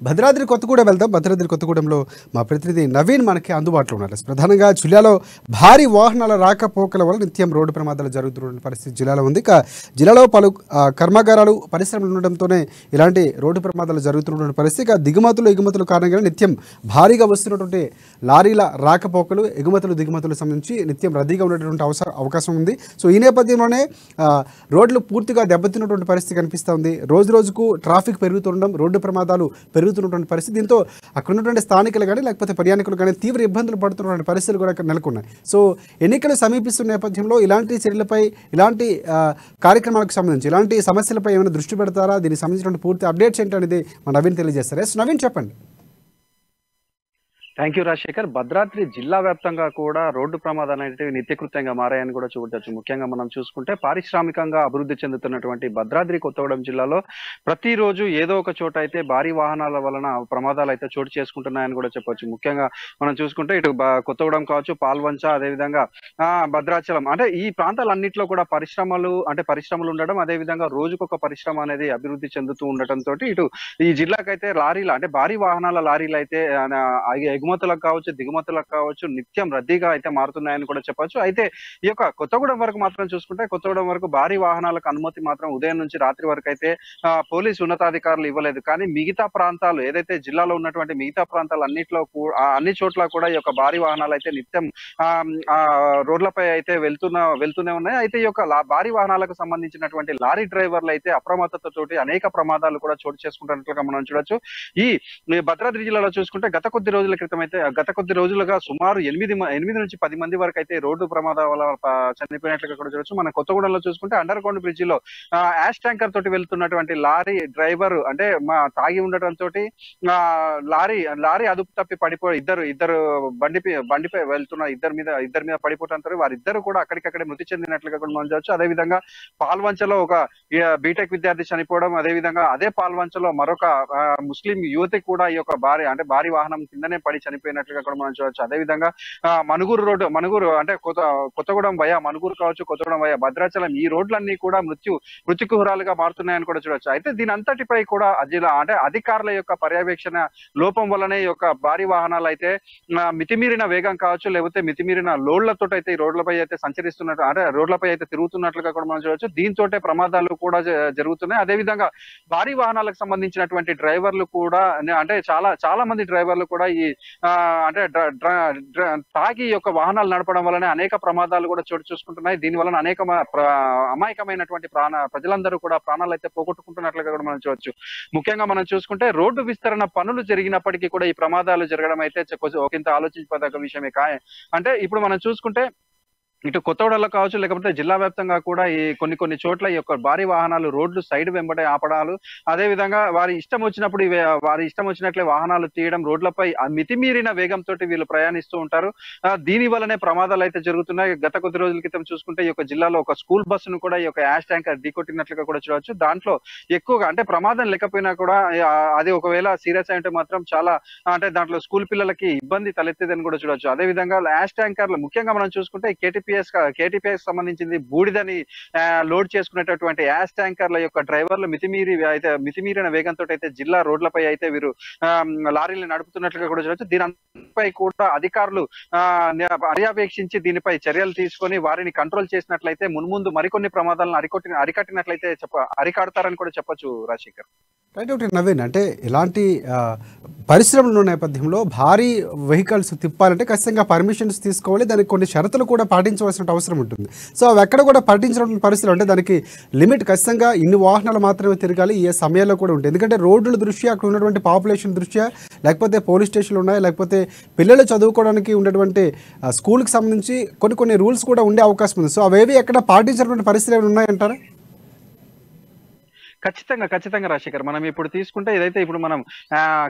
భద్రాద్రి కొత్తగూడెం వెళ్దాం. భద్రాద్రి కొత్తగూడెంలో మా ప్రతినిధి నవీన్ మనకి అందుబాటులో ఉన్నారు. ప్రధానంగా జిల్లాలో భారీ వాహనాల రాకపోకల వల్ల నిత్యం రోడ్డు ప్రమాదాలు జరుగుతున్న పరిస్థితి జిల్లాలో ఉంది. ఇక జిల్లాలో పలు కర్మాగారాలు పరిశ్రమలు ఉండడంతోనే ఇలాంటి రోడ్డు ప్రమాదాలు జరుగుతున్నటువంటి పరిస్థితి. ఇక ఎగుమతుల కారణంగా నిత్యం భారీగా వస్తున్నటువంటి లారీల రాకపోకలు దిగుమతులకు సంబంధించి నిత్యం రద్దీగా ఉండేటువంటి అవకాశం ఉంది. సో ఈ నేపథ్యంలోనే రోడ్లు పూర్తిగా దెబ్బతిన్నటువంటి పరిస్థితి కనిపిస్తూ ఉంది. రోజు రోజుకు ట్రాఫిక్ పెరుగుతుండడం, రోడ్డు ప్రమాదాలు పెరుగుతున్నటువంటి పరిస్థితి. దీంతో అక్కడ ఉన్నటువంటి స్థానికులు కానీ లేకపోతే ప్రయాణికులు కానీ తీవ్ర ఇబ్బందులు పడుతున్నటువంటి పరిస్థితులు కూడా అక్కడ నెలకొన్నాయి. సో ఎన్నికలు సమీపిస్తున్న నేపథ్యంలో ఇలాంటి చర్యలపై, ఇలాంటి కార్యక్రమాలకు సంబంధించి ఇలాంటి సమస్యలపై ఏమైనా దృష్టి పెడతారా? దీనికి సంబంధించిన పూర్తి అప్డేట్స్ ఏంటనేది మన నవీన్ తెలియజేస్తారు. నవీన్ చెప్పండి. Thank you Rajasekhar. భద్రాద్రి జిల్లా వ్యాప్తంగా కూడా రోడ్డు ప్రమాదాలు అనేవి నిత్యకృత్యంగా మారాయని కూడా చూడవచ్చు. ముఖ్యంగా మనం చూసుకుంటే పారిశ్రామికంగా అభివృద్ధి చెందుతున్నటువంటి భద్రాద్రి కొత్తగూడెం జిల్లాలో ప్రతిరోజు ఏదో ఒక చోట అయితే భారీ వాహనాల వలన ప్రమాదాలు అయితే చోటు చేసుకుంటున్నాయని కూడా చెప్పొచ్చు. ముఖ్యంగా మనం చూసుకుంటే ఇటు కొత్తగూడెం కావచ్చు, పాల్వంచ, అదేవిధంగా భద్రాచలం, అంటే ఈ ప్రాంతాలన్నింటిలో కూడా పరిశ్రమలు ఉండడం, అదేవిధంగా రోజుకొక పరిశ్రమ అనేది అభివృద్ధి చెందుతూ ఉండటంతో ఇటు ఈ జిల్లాకైతే లారీలు, అంటే భారీ వాహనాల లారీలు అయితే ఎగుమతులకు కావచ్చు, దిగుమతులకు కావచ్చు నిత్యం రద్దీగా అయితే మారుతున్నాయని కూడా చెప్పొచ్చు. అయితే ఈ యొక్క కొత్తగూడెం వరకు మాత్రం చూసుకుంటే, కొత్తగూడెం వరకు భారీ వాహనాలకు అనుమతి మాత్రం ఉదయం నుంచి రాత్రి వరకు అయితే పోలీసు ఉన్నతాధికారులు ఇవ్వలేదు. కానీ మిగతా ప్రాంతాలు, ఏదైతే జిల్లాలో ఉన్నటువంటి మిగతా ప్రాంతాలు అన్ని చోట్ల కూడా ఈ యొక్క భారీ వాహనాలు అయితే నిత్యం రోడ్లపై అయితే వెళ్తూనే ఉన్నాయి. అయితే ఈ యొక్క భారీ వాహనాలకు సంబంధించినటువంటి లారీ డ్రైవర్లు అయితే అప్రమత్తతతోటి అనేక ప్రమాదాలు కూడా చోటు చేసుకుంటున్నట్లుగా మనం చూడొచ్చు. ఈ భద్రాద్రి జిల్లాలో చూసుకుంటే గత కొద్ది రోజులుగా సుమారు 8 నుంచి 10 మంది వరకు అయితే రోడ్డు ప్రమాదాల వల్ల చనిపోయినట్లుగా కూడా చూడొచ్చు. మన కొత్తగూడెంలో చూసుకుంటే అండర్ గ్రౌండ్ బ్రిడ్జి లో యాష్ ట్యాంకర్ తోటి వెళ్తున్నటువంటి లారీ డ్రైవర్ అంటే తాగి ఉండటంతో లారీ అదుపు తప్పి పడిపోయి ఇద్దరు బండిపై వెళ్తున్న ఇద్దరి మీద పడిపోవడంతో వారిద్దరు కూడా అక్కడికక్కడే మృతి చెందినట్లుగా కూడా మనం చూడొచ్చు. అదేవిధంగా పాల్వంచలో ఒక బీటెక్ విద్యార్థి చనిపోవడం, అదేవిధంగా అదే పాల్వంచలో మరొక ముస్లిం యువతి కూడా ఈ యొక్క భారీ వాహనం కిందనే పడి చనిపోయినట్లుగా కూడా మనం చూడొచ్చు. అదేవిధంగా మనుగూరు అంటే కొత్తగూడెం వయా మనుగూరు కావచ్చు, కొత్తగూడెం వయా భద్రాచలం, ఈ రోడ్లన్నీ కూడా మృత్యుకుహరాలుగా మారుతున్నాయని కూడా చూడొచ్చు. అయితే దీని అంతటిపై కూడా అంటే అధికారుల యొక్క పర్యవేక్షణ లోపం వల్లనే ఈ యొక్క భారీ వాహనాలు అయితే మితిమీరిన వేగం కావచ్చు, లేకపోతే మితిమీరిన లోడ్లతో అయితే ఈ రోడ్లపై అయితే సంచరిస్తున్నట్టు, అంటే రోడ్లపై అయితే తిరుగుతున్నట్లుగా కూడా మనం చూడొచ్చు. దీంతో ప్రమాదాలు కూడా జరుగుతున్నాయి. అదేవిధంగా భారీ వాహనాలకు సంబంధించినటువంటి డ్రైవర్లు కూడా, అంటే చాలా మంది డ్రైవర్లు కూడా ఈ అంటే తాగి యొక్క వాహనాలు నడపడం వల్లనే అనేక ప్రమాదాలు కూడా చోటు చూసుకుంటున్నాయి. దీని వలన అనేక అమాయకమైనటువంటి ప్రజలందరూ కూడా ప్రాణాలు అయితే పోగొట్టుకుంటున్నట్లుగా కూడా మనం చూడొచ్చు. ముఖ్యంగా మనం చూసుకుంటే రోడ్డు విస్తరణ పనులు జరిగినప్పటికీ కూడా ఈ ప్రమాదాలు జరగడం అయితే ఒకంత ఆలోచించదగ్గ విషయమే. అంటే ఇప్పుడు మనం చూసుకుంటే ఇటు కొత్తగూడెంలో కావచ్చు, లేకపోతే జిల్లా వ్యాప్తంగా కూడా ఈ కొన్ని చోట్ల ఈ యొక్క భారీ వాహనాలు రోడ్లు సైడ్ వెంబడే ఆపడాలు, అదే విధంగా వారి ఇష్టం వచ్చినట్లే వాహనాలు తీయడం, రోడ్లపై మితిమీరిన వేగంతో వీళ్ళు ప్రయాణిస్తూ ఉంటారు. దీని వల్లనే ప్రమాదాలు అయితే జరుగుతున్నాయి. గత కొద్ది రోజుల క్రితం చూసుకుంటే ఈ యొక్క జిల్లాలో ఒక స్కూల్ బస్సును కూడా ఈ యొక్క యాష్ ట్యాంకర్ ఢీకొట్టినట్లుగా కూడా చూడవచ్చు. దాంట్లో ఎక్కువగా, అంటే ప్రమాదం లేకపోయినా కూడా అది ఒకవేళ సీరియస్ అయితే మాత్రం చాలా, అంటే దాంట్లో స్కూల్ పిల్లలకి ఇబ్బంది తలెత్తేదని కూడా చూడొచ్చు. అదే విధంగా యాష్ ట్యాంకర్లు ముఖ్యంగా మనం చూసుకుంటే కేటీపీఎస్ సంబంధించింది బూడిదని లోడ్ చేసుకునేటటువంటి యాష్ ట్యాంకర్ల యొక్క డ్రైవర్లు మితిమీరిన వేగంతో అయితే జిల్లా రోడ్లపై అయితే వీరు లారీలు నడుపుతున్నట్లుగా కూడా చూడొచ్చు. దీనిపై కూడా అధికారులు పర్యవేక్షించి దీనిపై చర్యలు తీసుకొని వారిని కంట్రోల్ చేసినట్లయితే మున్ముందు మరికొన్ని ప్రమాదాలను అరికట్టినట్లయితే అరికడతారని కూడా చెప్పొచ్చు రాజశేఖర్. నవీన్, అంటే ఇలాంటి పరిశ్రమల నేపథ్యంలో భారీ వెహికల్స్ తిప్పాలంటే ఖచ్చితంగా పర్మిషన్స్ తీసుకోవాలి, దానికి కొన్ని షరతులు కూడా పాటించవలసిన అవసరం ఉంటుంది. సో అవి ఎక్కడ కూడా పాటించిన పరిస్థితులు, అంటే దానికి లిమిట్ ఖచ్చితంగా ఇన్ని వాహనాలు మాత్రమే తిరగాలి, ఏ సమయాల్లో కూడా ఉంటుంది. ఎందుకంటే రోడ్ల దృష్ట్యా, అక్కడ ఉన్నటువంటి పాపులేషన్ దృష్ట్యా, లేకపోతే పోలీస్ స్టేషన్లు ఉన్నాయి, లేకపోతే పిల్లలు చదువుకోవడానికి ఉన్నటువంటి స్కూల్కి సంబంధించి కొన్ని రూల్స్ కూడా ఉండే అవకాశం ఉంది. సో అవేవి ఎక్కడ పాటించినటువంటి పరిస్థితులు ఏమైనా ఉన్నాయంటారా? ఖచ్చితంగా రాజశేఖర్. మనం ఇప్పుడు తీసుకుంటే ఏదైతే ఇప్పుడు మనం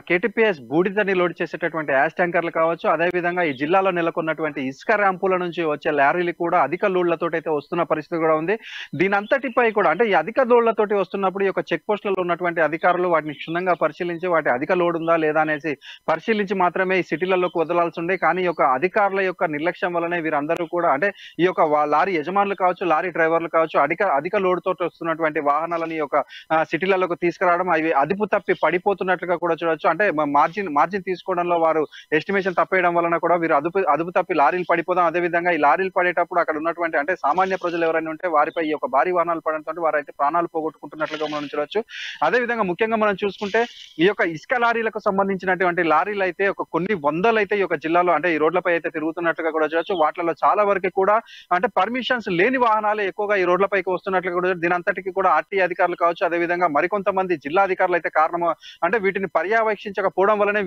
కేటీపీఎస్ బూడిదని లోడ్ చేసేటటువంటి యాష్ ట్యాంకర్లు కావచ్చు, అదే విధంగా ఈ జిల్లాలో నెలకొన్నటువంటి ఇసుక ర్యాంపుల నుంచి వచ్చే లారీలు కూడా అధిక లోడ్లతో అయితే వస్తున్న పరిస్థితి కూడా ఉంది. దీని అంతటిపై కూడా, అంటే ఈ అధిక లోడ్లతోటి వస్తున్నప్పుడు ఈ యొక్క చెక్ పోస్టులలో ఉన్నటువంటి అధికారులు వాటిని క్షుణ్ణంగా పరిశీలించి వాటి అధిక లోడ్ ఉందా లేదా అనేసి పరిశీలించి మాత్రమే ఈ సిటీలలోకి వదలాల్సి ఉండే. కానీ ఈ యొక్క అధికారుల యొక్క నిర్లక్ష్యం వల్లనే వీరందరూ కూడా, అంటే ఈ యొక్క లారీ యజమానులు కావచ్చు, లారీ డ్రైవర్లు కావచ్చు, అధిక లోడ్ తోటి వస్తున్నటువంటి వాహనాలని యొక్క సిటీలలోకి తీసుకురావడం, అవి అదుపు తప్పి పడిపోతున్నట్లుగా కూడా చూడొచ్చు. అంటే మార్జిన్ తీసుకోవడంలో వారు ఎస్టిమేషన్ తప్పేయడం వలన కూడా వీరు అదుపు తప్పి లారీలు పడిపోదాం. అదే విధంగా ఈ లారీలు పడేటప్పుడు అక్కడ ఉన్నటువంటి అంటే సామాన్య ప్రజలు ఎవరైనా ఉంటే వారిపై ఈ యొక్క భారీ వాహనాలు పడడంతో వారైతే ప్రాణాలు పోగొట్టుకుంటున్నట్లుగా మనం చూడొచ్చు. అదే విధంగా ముఖ్యంగా మనం చూసుకుంటే ఈ యొక్క ఇసుక లారీలకు సంబంధించినటువంటి లారీలు అయితే కొన్ని వందలు అయితే ఈ యొక్క జిల్లాలో అంటే ఈ రోడ్లపై అయితే తిరుగుతున్నట్లుగా కూడా చూడొచ్చు. వాటిలో చాలా వరకు కూడా అంటే పర్మిషన్స్ లేని వాహనాలు ఎక్కువగా ఈ రోడ్లపైకి వస్తున్నట్లుగా కూడా దీని అంతటికి కూడా ఆర్టీ అధికారులు కావచ్చు, అదే విధంగా మరికొంతమంది జిల్లా అధికారులు అయితే కారణం. అంటే వీటిని పర్యవేక్షించకపోవడం వల్లనే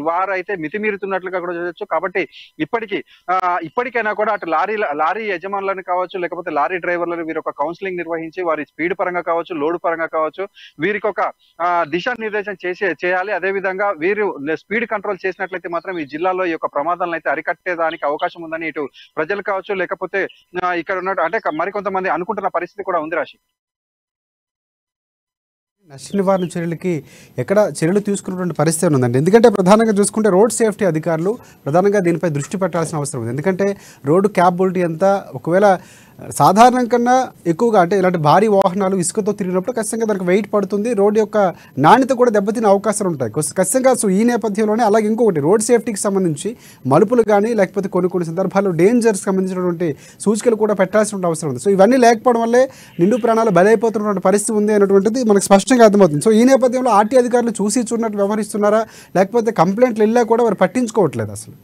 వారు అయితే మితిమీరుతున్నట్లుగా కూడా చూడొచ్చు. కాబట్టి ఇప్పటికైనా కూడా అటు లారీ యజమానులను కావచ్చు, లేకపోతే లారీ డ్రైవర్లను వీరు ఒక కౌన్సిలింగ్ నిర్వహించి వారి స్పీడ్ పరంగా కావచ్చు, లోడ్ పరంగా కావచ్చు, వీరికి ఒక దిశానిర్దేశం చేయాలి. అదే విధంగా వీరు స్పీడ్ కంట్రోల్ చేసినట్లయితే మాత్రం ఈ జిల్లాలో ఈ యొక్క ప్రమాదాలను అయితే అరికట్టేదానికి అవకాశం ఉందని ఇటు ప్రజలు కావచ్చు, లేకపోతే ఇక్కడ ఉన్న అంటే మరికొంతమంది అనుకుంటున్న పరిస్థితి కూడా ఉంది రాశి. నష్ట నివారణ చర్యలకి ఎక్కడ చర్యలు తీసుకున్నటువంటి పరిస్థితి ఉందండి. ఎందుకంటే ప్రధానంగా చూసుకుంటే రోడ్ సేఫ్టీ అధికారులు ప్రధానంగా దీనిపై దృష్టి పెట్టాల్సిన అవసరం ఉంది. ఎందుకంటే రోడ్డు క్యాపబిలిటీ అంతా ఒకవేళ సాధారణం కన్నా ఎక్కువగా అంటే ఇలాంటి భారీ వాహనాలు ఇసుకతో తిరిగినప్పుడు ఖచ్చితంగా దానికి వెయిట్ పడుతుంది, రోడ్డు యొక్క నాణ్యత కూడా దెబ్బతినే అవకాశాలు ఉంటాయి ఖచ్చితంగా. సో ఈ నేపథ్యంలోనే అలాగే ఇంకొకటి రోడ్ సేఫ్టీకి సంబంధించి మలుపులు కానీ లేకపోతే కొన్ని సందర్భాల్లో డేంజర్స్ సంబంధించినటువంటి సూచికలు కూడా పెట్టాల్సిన అవసరం ఉంది. సో ఇవన్నీ లేకపోవడం వల్లే నిండు ప్రాణాలు బలైపోతున్నటువంటి పరిస్థితి ఉంది అనేటువంటిది మనకు స్పష్టంగా అర్థమవుతుంది. సో ఈ నేపథ్యంలో ఆర్టీ అధికారులు చూసినట్టు వ్యవహరిస్తున్నారా, లేకపోతే కంప్లైంట్లు వెళ్ళా కూడా వారు పట్టించుకోవట్లేదు అసలు?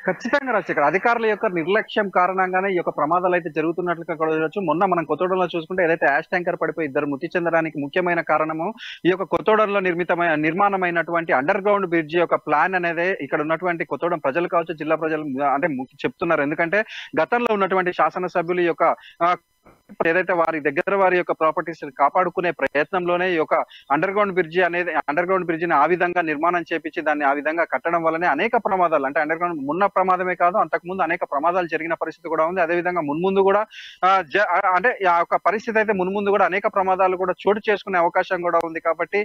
ఖచ్చితంగా రాజశేఖర్, అధికారుల యొక్క నిర్లక్ష్యం కారణంగానే ఈ యొక్క ప్రమాదాలు అయితే జరుగుతున్నట్లుగా కూడా చూడొచ్చు. మొన్న మనం కొత్తగూడెంలో చూసుకుంటే ఏదైతే యాష్ ట్యాంకర్ పడిపోయి ఇద్దరు మృతి చెందడానికి ముఖ్యమైన కారణము ఈ యొక్క కొత్తగూడెంలో నిర్మాణమైనటువంటి అండర్ గ్రౌండ్ బ్రిడ్జి యొక్క ప్లాన్ అనేది ఇక్కడ ఉన్నటువంటి కొత్తగూడెం ప్రజలు కావచ్చు, జిల్లా ప్రజలు అంటే చెప్తున్నారు. ఎందుకంటే గతంలో ఉన్నటువంటి శాసనసభ్యులు యొక్క ఏదైతే వారి యొక్క ప్రాపర్టీస్ కాపాడుకునే ప్రయత్నంలోనే ఈ యొక్క అండర్ గ్రౌండ్ బ్రిడ్జిని ఆ విధంగా నిర్మాణం చేపించి దాన్ని ఆ విధంగా కట్టడం వల్లనే అనేక ప్రమాదాలు అంటే అండర్ గ్రౌండ్ మున్న ప్రమాదమే కాదు అంతకుముందు అనేక ప్రమాదాలు జరిగిన పరిస్థితి కూడా ఉంది. అదేవిధంగా మున్ముందు కూడా అంటే ఆ యొక్క పరిస్థితి అయితే మున్ముందు కూడా అనేక ప్రమాదాలు కూడా చోటు చేసుకునే అవకాశం కూడా ఉంది. కాబట్టి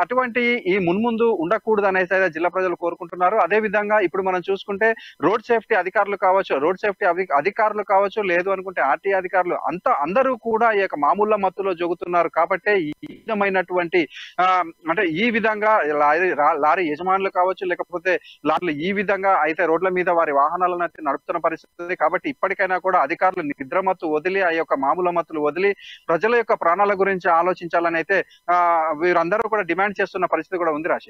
అటువంటి ఈ మున్ముందు ఉండకూడదు అనేసి అయితే జిల్లా ప్రజలు కోరుకుంటున్నారు. అదే విధంగా ఇప్పుడు మనం చూసుకుంటే రోడ్ సేఫ్టీ అధికారులు కావచ్చు, లేదు అనుకుంటే ఆర్టీ అధికారులు అందరూ కూడా ఈ యొక్క మామూళ్ళ మత్తులో జోగుతున్నారు. కాబట్టి ఈ విధమైనటువంటి అంటే ఈ విధంగా లారీ యజమానులు కావచ్చు, లేకపోతే లారీలు ఈ విధంగా అయితే రోడ్ల మీద వారి వాహనాలను అయితే నడుపుతున్న పరిస్థితి. కాబట్టి ఇప్పటికైనా కూడా అధికారులు నిద్రమత్తు వదిలి ఆ యొక్క మామూలు మత్తులు వదిలి ప్రజల యొక్క ప్రాణాల గురించి ఆలోచించాలని అయితే వీరందరూ కూడా డిమాండ్ చేస్తున్న పరిస్థితి కూడా ఉంది రాశి.